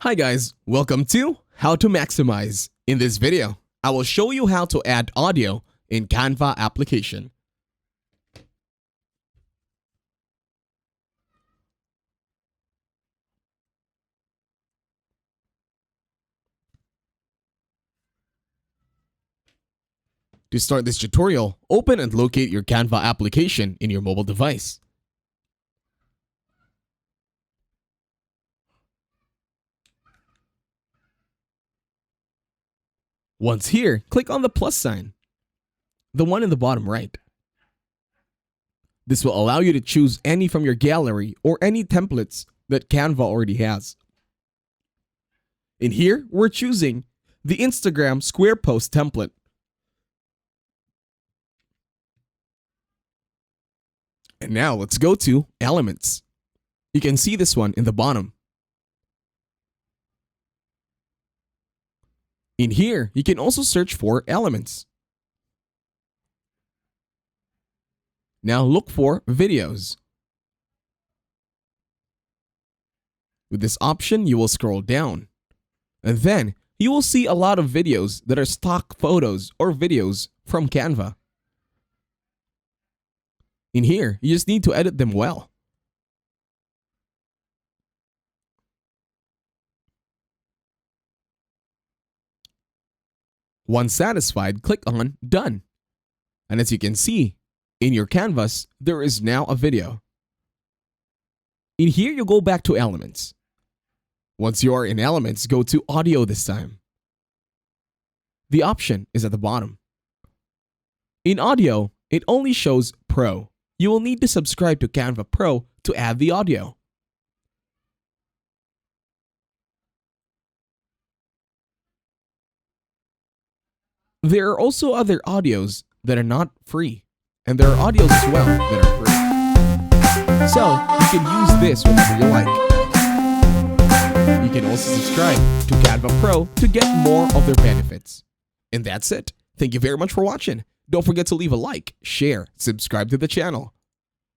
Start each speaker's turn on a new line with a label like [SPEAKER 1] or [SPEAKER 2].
[SPEAKER 1] Hi guys, welcome to How to Maximize. In this video, I will show you how to add audio in Canva application. To start this tutorial, open and locate your Canva application in your mobile device. Once here, click on the plus sign, the one in the bottom right. This will allow you to choose any from your gallery or any templates that Canva already has. In here, we're choosing the Instagram square post template. And now let's go to Elements. You can see this one in the bottom. In here, you can also search for elements. Now look for videos. With this option, you will scroll down. And then you will see a lot of videos that are stock photos or videos from Canva. In here, you just need to edit them well. Once satisfied, click on Done. And as you can see, in your canvas, there is now a video. In here, you go back to Elements. Once you are in Elements, go to Audio this time. The option is at the bottom. In Audio, it only shows Pro. You will need to subscribe to Canva Pro to add the audio. There are also other audios that are not free, and there are audios as well that are free. So, you can use this whenever you like. You can also subscribe to Canva Pro to get more of their benefits. And that's it. Thank you very much for watching. Don't forget to leave a like, share, subscribe to the channel.